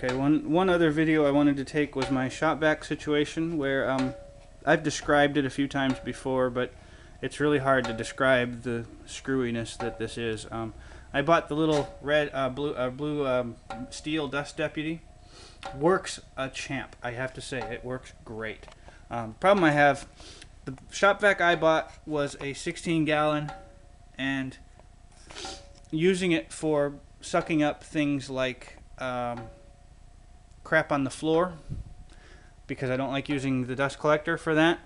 Okay, one other video I wanted to take was my shop vac situation, where I've described it a few times before, but it's really hard to describe the screwiness that this is. I bought the little blue steel dust deputy. Works a champ, I have to say. It works great. Problem I have, the shop vac I bought was a 16-gallon, and using it for sucking up things like crap on the floor, because I don't like using the dust collector for that.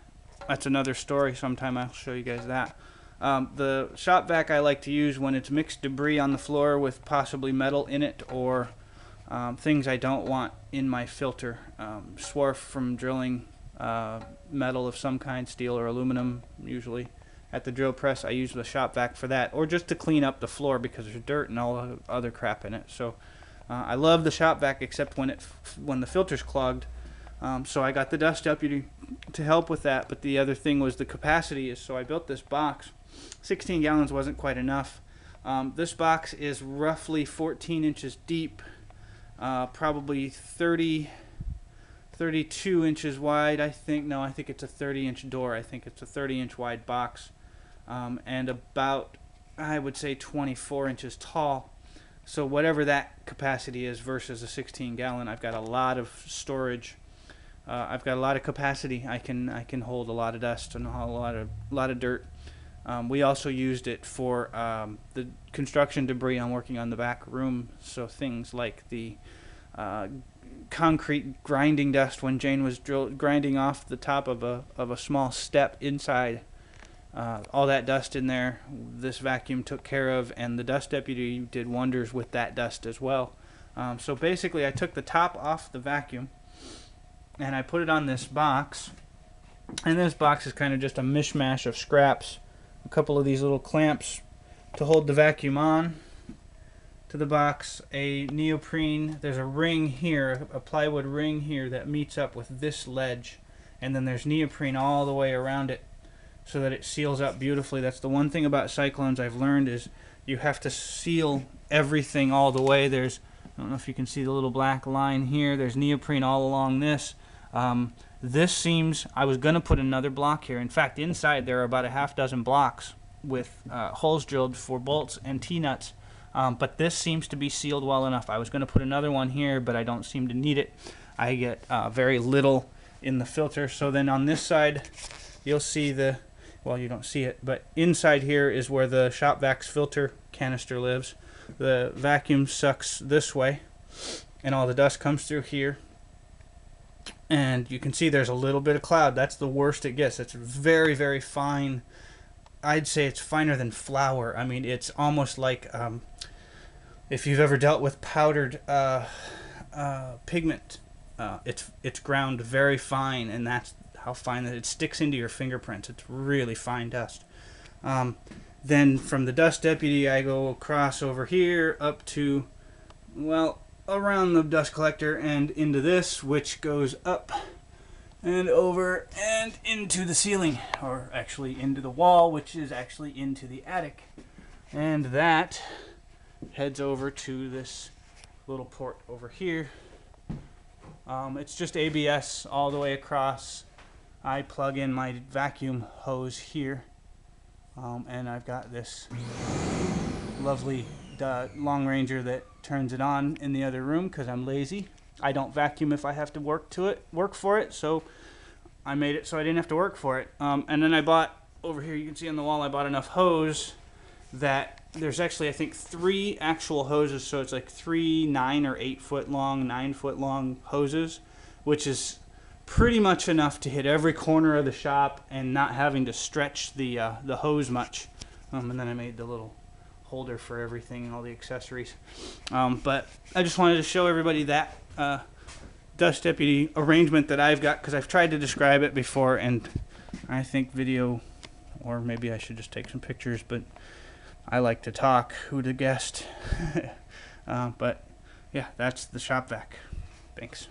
That's another story. Sometime I'll show you guys that. The shop vac I like to use when it's mixed debris on the floor with possibly metal in it, or things I don't want in my filter. Swarf from drilling metal of some kind, steel or aluminum usually. At the drill press I use the shop vac for that, or just to clean up the floor because there's dirt and all the other crap in it. So I love the shop vac, except when the filter's clogged. So I got the dust deputy to help with that, but the other thing was the capacity. So I built this box. 16 gallons wasn't quite enough. This box is roughly 14 inches deep, probably 32 inches wide, I think. No, I think it's a 30-inch door. I think it's a 30-inch wide box, and about, I would say, 24 inches tall. So whatever that capacity is versus a 16-gallon, I've got a lot of storage. I've got a lot of capacity. I can hold a lot of dust and a lot of dirt. We also used it for the construction debris I'm working on the back room. So things like the concrete grinding dust when Jane was grinding off the top of a small step inside. All that dust in there, this vacuum took care of, and the dust deputy did wonders with that dust as well. So basically I took the top off the vacuum and I put it on this box, and this box is kind of just a mishmash of scraps. A couple of these little clamps to hold the vacuum on to the box, a neoprene, there's a ring here, a plywood ring here that meets up with this ledge, and then there's neoprene all the way around it so that it seals up beautifully. That's the one thing about Cyclones I've learned, is you have to seal everything all the way. There's, I don't know if you can see the little black line here, there's neoprene all along this. This seems, I was going to put another block here. In fact, inside there are about a half dozen blocks with holes drilled for bolts and T-nuts. But this seems to be sealed well enough. I was going to put another one here, but I don't seem to need it. I get very little in the filter. So then on this side, you'll see the, well, you don't see it, but inside here is where the shop vac's filter canister lives. The vacuum sucks this way, and all the dust comes through here. And you can see there's a little bit of cloud. That's the worst it gets. It's very, very fine. I'd say it's finer than flour. I mean, it's almost like if you've ever dealt with powdered pigment, it's ground very fine, and that's how fine that it sticks into your fingerprints. It's really fine dust. Then from the dust deputy, I go across over here up to, well, around the dust collector and into this, which goes up and over and into the ceiling, or actually into the wall, which is actually into the attic, and that heads over to this little port over here. It's just ABS all the way across. I plug in my vacuum hose here, and I've got this lovely long ranger that turns it on in the other room because I'm lazy. I don't vacuum if I have to work for it, so I made it so I didn't have to work for it. And then I bought, over here you can see on the wall, I bought enough hose that there's actually, I think, 3 actual hoses, so it's like 3 9 or 8 foot long, 9 foot long hoses, which is pretty much enough to hit every corner of the shop and not having to stretch the hose much. And then I made the little holder for everything and all the accessories. But I just wanted to show everybody that dust deputy arrangement that I've got, because I've tried to describe it before, and I think video, or maybe I should just take some pictures, but I like to talk. Who'd have guessed? But yeah, that's the shop vac. Thanks.